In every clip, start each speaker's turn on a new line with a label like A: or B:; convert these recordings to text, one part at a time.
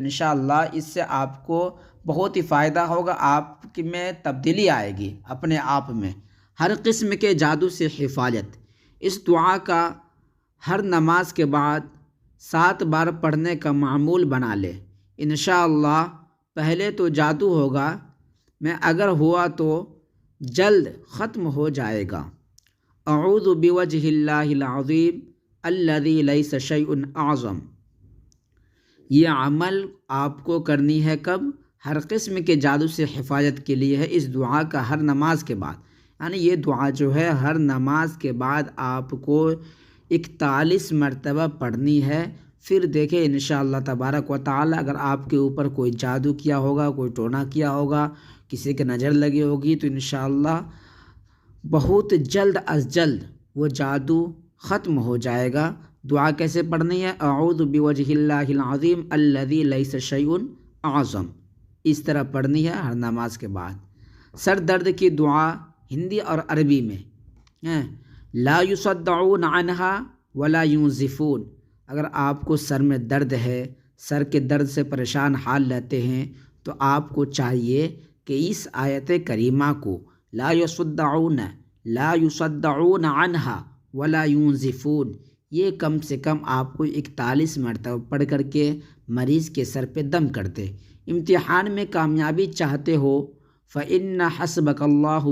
A: انشاءاللہ اس سے آپ کو بہت ہی فائدہ ہوگا، آپ میں تبدیلی آئے گی اپنے آپ میں۔ ہر قسم کے جادو سے حفاظت، اس دعا کا ہر نماز کے بعد 7 بار پڑھنے کا معمول بنا لے۔ انشاءاللہ پہلے تو جادو ہوگا، میں اگر ہوا تو جلد ختم ہو جائے گا۔ اعوذ بوجہ اللہ العظیم الذی لیس شیء اعظم۔ یہ عمل آپ کو کرنی ہے کب؟ ہر قسم کے جادو سے حفاظت کے لیے ہے اس دعا کا ہر نماز کے بعد، یعنی یہ دعا جو ہے ہر نماز کے بعد آپ کو 41 مرتبہ پڑھنی ہے۔ پھر دیکھیں انشاءاللہ تبارک و تعالی اگر آپ کے اوپر کوئی جادو کیا ہوگا، کوئی ٹونا کیا ہوگا، کسی کی نظر لگی ہوگی، تو انشاءاللہ بہت جلد از جلد وہ جادو ختم ہو جائے گا۔ دعا کیسے پڑھنی ہے؟ اعوذ بوجہ اللہ العظیم الذی لیس شیء اعظم، اس طرح پڑھنی ہے ہر نماز کے بعد۔ سر درد کی دعا ہندی اور عربی میں لا یصدعون عنہا ولا ینزفون۔ اگر آپ کو سر میں درد ہے، سر کے درد سے پریشان حال رہتے ہیں، تو آپ کو چاہیے کہ اس آیت کریمہ کو لا یصدعون عنہا ولا ینزفون، یہ کم سے کم آپ کو 41 مرتبہ پڑھ کر کے مریض کے سر پہ دم کر دے۔ امتحان میں کامیابی چاہتے ہو فإن حسبک اللہ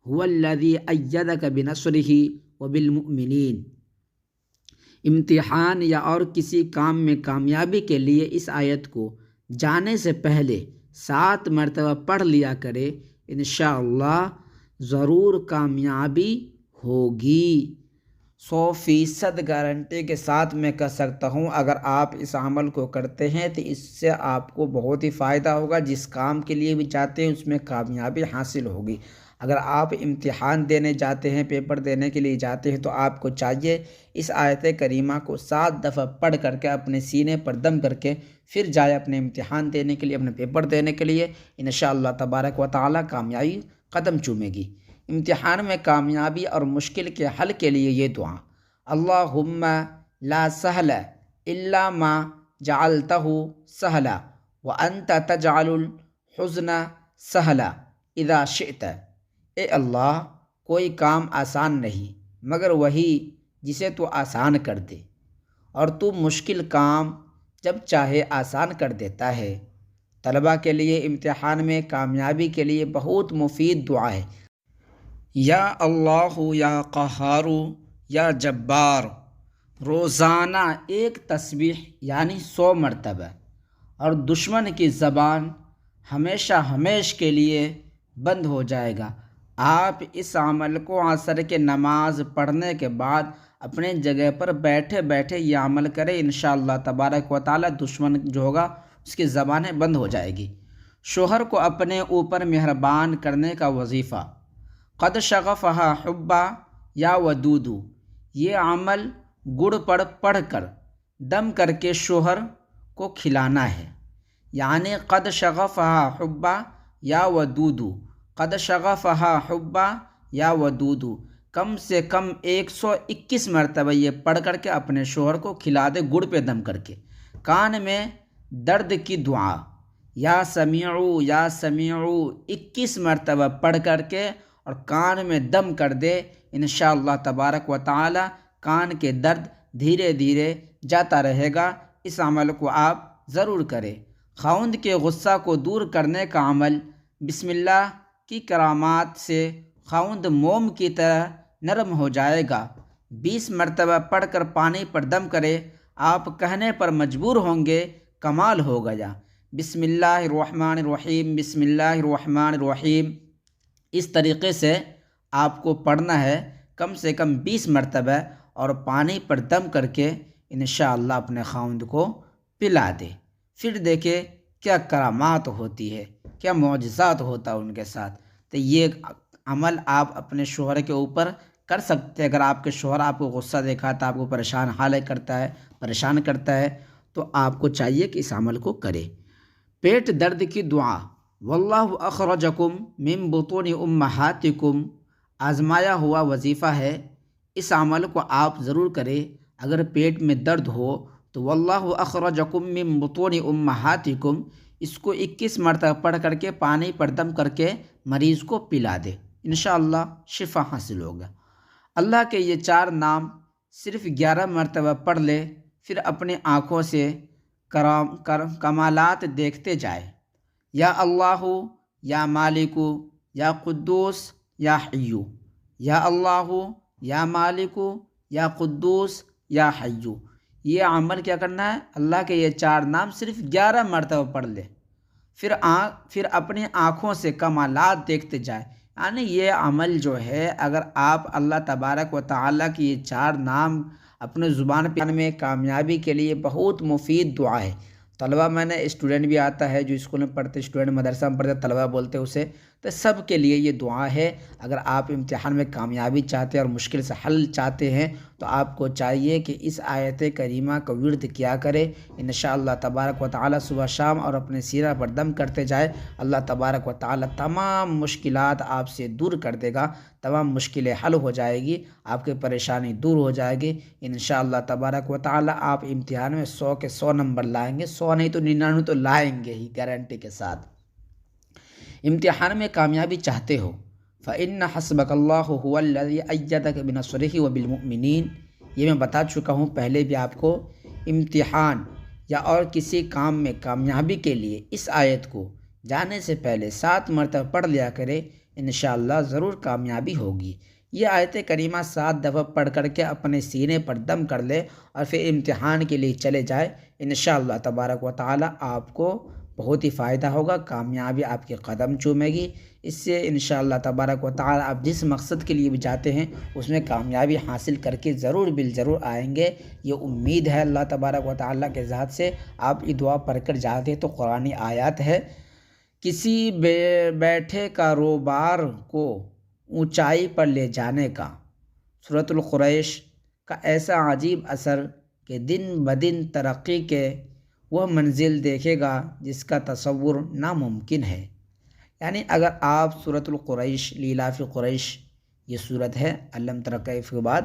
A: هو الذی ایدک بنصرہ وبالمؤمنین۔ امتحان یا اور کسی کام میں کامیابی کے لیے اس آیت کو جانے سے پہلے 7 مرتبہ پڑھ لیا کرے، انشاءاللہ ضرور کامیابی ہوگی۔ 100% گارنٹی کے ساتھ میں کہہ سکتا ہوں، اگر آپ اس عمل کو کرتے ہیں تو اس سے آپ کو بہت ہی فائدہ ہوگا۔ جس کام کے لیے بھی چاہتے ہیں اس میں کامیابی حاصل ہوگی۔ اگر آپ امتحان دینے جاتے ہیں، پیپر دینے کے لیے جاتے ہیں، تو آپ کو چاہیے اس آیت کریمہ کو 7 دفعہ پڑھ کر کے اپنے سینے پر دم کر کے پھر جائے اپنے امتحان دینے کے لیے، اپنے پیپر دینے کے لیے۔ انشاءاللہ تبارک و تعالی کامیابی قدم چومے گی۔ امتحان میں کامیابی اور مشکل کے حل کے لیے یہ دعا، اللہم لا سہل الا ما جعلتہ سہلا وانت تجعل الحزن سہلا اذا شئت۔ اے اللہ، کوئی کام آسان نہیں مگر وہی جسے تو آسان کر دے، اور تو مشکل کام جب چاہے آسان کر دیتا ہے۔ طلبہ کے لیے امتحان میں کامیابی کے لیے بہت مفید دعا ہے۔ یا اللہ یا قہار یا جبار، روزانہ ایک تسبیح یعنی 100 مرتبہ، اور دشمن کی زبان ہمیشہ ہمیش کے لیے بند ہو جائے گا۔ آپ اس عمل کو عصر کے نماز پڑھنے کے بعد اپنے جگہ پر بیٹھے بیٹھے یہ عمل کرے، انشاءاللہ تبارک و تعالی دشمن جو ہوگا اس کی زبانیں بند ہو جائے گی۔ شوہر کو اپنے اوپر مہربان کرنے کا وظیفہ، قد شغفہا حبا یا ودود، یہ عمل گڑ پڑھ کر دم کر کے شوہر کو کھلانا ہے، یعنی قد شغفہا حبا یا ودود، قد شغفہا حبا یا ودود، کم سے کم 121 مرتبہ یہ پڑھ کر کے اپنے شوہر کو کھلا دے گڑ پہ دم کر کے۔ کان میں درد کی دعا، یا سمیعو یا سمیعو 21 مرتبہ پڑھ کر کے اور کان میں دم کر دے، انشاءاللہ تبارک و تعالی کان کے درد دھیرے دھیرے جاتا رہے گا۔ اس عمل کو آپ ضرور کریں۔ خاوند کے غصہ کو دور کرنے کا عمل، بسم اللہ کی کرامات سے خاوند موم کی طرح نرم ہو جائے گا۔ 20 مرتبہ پڑھ کر پانی پر دم کرے، آپ کہنے پر مجبور ہوں گے کمال ہو گیا۔ بسم اللہ الرحمن الرحیم، بسم اللہ الرحمن الرحیم، اس طریقے سے آپ کو پڑھنا ہے کم سے کم 20 مرتبہ، اور پانی پر دم کر کے انشاءاللہ اپنے خاوند کو پلا دے۔ پھر دیکھے کیا کرامات ہوتی ہے، کیا معجزات ہوتا ہے ان کے ساتھ۔ تو یہ عمل آپ اپنے شوہر کے اوپر کر سکتے ہیں۔ اگر آپ کے شوہر آپ کو غصہ دکھاتا ہے، آپ کو پریشان حال کرتا ہے، پریشان کرتا ہے، تو آپ کو چاہیے کہ اس عمل کو کرے۔ پیٹ درد کی دعا، واللہ اخرجکم من بطون امہاتکم، آزمایا ہوا وظیفہ ہے۔ اس عمل کو آپ ضرور کریں۔ اگر پیٹ میں درد ہو تو واللہ اخرجکم من بطون امہاتکم، اس کو 21 مرتبہ پڑھ کر کے پانی پر دم کر کے مریض کو پلا دے، انشاءاللہ شفا حاصل ہوگا۔ اللہ کے یہ 4 نام صرف 11 مرتبہ پڑھ لے، پھر اپنے آنکھوں سے کمالات دیکھتے جائے۔ یا اللہ، یا مالک، یا قدوس، یا حیو، یا اللہ، یا مالک، یا قدوس، یا حیو۔ یہ عمل کیا کرنا ہے؟ اللہ کے یہ 4 نام صرف 11 مرتبہ پڑھ لے، پھر اپنے آنکھوں سے کمالات دیکھتے جائے۔ یعنی یہ عمل جو ہے، اگر آپ اللہ تبارک و تعالیٰ کی یہ 4 نام اپنے زبان پہ میں کامیابی کے لیے بہت مفید دعا ہے۔ طلبہ میں نے اسٹوڈنٹ بھی آتا ہے جو اسکول میں پڑھتے، اسٹوڈنٹ مدرسہ میں پڑھتے، طلبہ بولتے اسے، تو سب کے لیے یہ دعا ہے۔ اگر آپ امتحان میں کامیابی چاہتے ہیں اور مشکل سے حل چاہتے ہیں تو آپ کو چاہیے کہ اس آیت کریمہ کا ورد کیا کرے، انشاءاللہ تبارک و تعالی صبح شام، اور اپنے سینہ پر دم کرتے جائے۔ اللہ تبارک و تعالی تمام مشکلات آپ سے دور کر دے گا، تمام مشکلیں حل ہو جائے گی، آپ کی پریشانی دور ہو جائے گی انشاءاللہ تبارک و تعالی۔ آپ امتحان میں 100 کے 100 نمبر لائیں گے، 100 نہیں تو 99 تو لائیں گے ہی، گارنٹی کے ساتھ۔ امتحان میں کامیابی چاہتے ہو فَإِنَّ حَسْبَكَ اللَّهُ هُوَ الَّذِي أَيَّدَكَ بِنَصْرِهِ وَبِالْمُؤْمِنِينَ۔ یہ میں بتا چکا ہوں پہلے بھی آپ کو، امتحان یا اور کسی کام میں کامیابی کے لیے اس آیت کو جانے سے پہلے 7 مرتبہ پڑھ لیا کرے، انشاءاللہ ضرور کامیابی ہوگی۔ یہ آیت کریمہ 7 دفعہ پڑھ کر کے اپنے سینے پر دم کر لے اور پھر امتحان کے لیے چلے جائے، انشاءاللہ تبارک و تعالی آپ کو بہت ہی فائدہ ہوگا، کامیابی آپ کے قدم چومے گی۔ اس سے انشاءاللہ تبارک و تعالی آپ جس مقصد کے لیے بھی جاتے ہیں اس میں کامیابی حاصل کر کے ضرور بالضرور آئیں گے، یہ امید ہے اللہ تبارک و تعالی کے ذات سے۔ آپ یہ دعا پڑھ کر جاتے ہیں تو قرآنی آیات ہے، کسی بیٹھے کاروبار کو اونچائی پر لے جانے کا سورۃ القریش کا ایسا عجیب اثر کہ دن بدن ترقی کے وہ منزل دیکھے گا جس کا تصور ناممکن ہے۔ یعنی اگر آپ سورۃ القریش، لیلاف قریش یہ صورت ہے، علم تر کیف کے بعد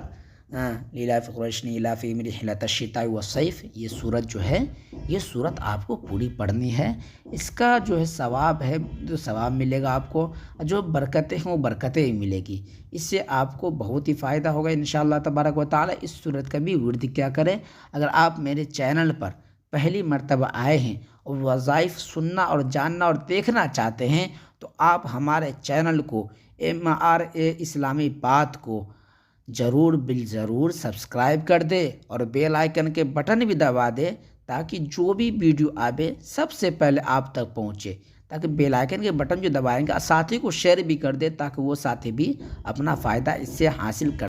A: لیلاف قریش لیلاف رحلۃ الشتاء والصیف، یہ صورت جو ہے، یہ صورت آپ کو پوری پڑھنی ہے۔ اس کا جو ہے ثواب ہے، جو ثواب ملے گا آپ کو، جو برکتیں ہیں وہ برکتیں ہی ملے گی۔ اس سے آپ کو بہت ہی فائدہ ہوگا انشاءاللہ تبارک و تعالی۔ اس صورت کا بھی ورد کیا کریں۔ اگر آپ میرے چینل پر پہلی مرتبہ آئے ہیں اور وظائف سننا اور جاننا اور دیکھنا چاہتے ہیں تو آپ ہمارے چینل کو MRA اسلامی بات کو ضرور بالضرور سبسکرائب کر دے اور بیل آئیکن کے بٹن بھی دبا دے تاکہ جو بھی ویڈیو آئے سب سے پہلے آپ تک پہنچے، تاکہ بیل آئیکن کے بٹن جو دبائیں گے ساتھی کو شیئر بھی کر دے تاکہ وہ ساتھی بھی اپنا فائدہ اس سے حاصل کر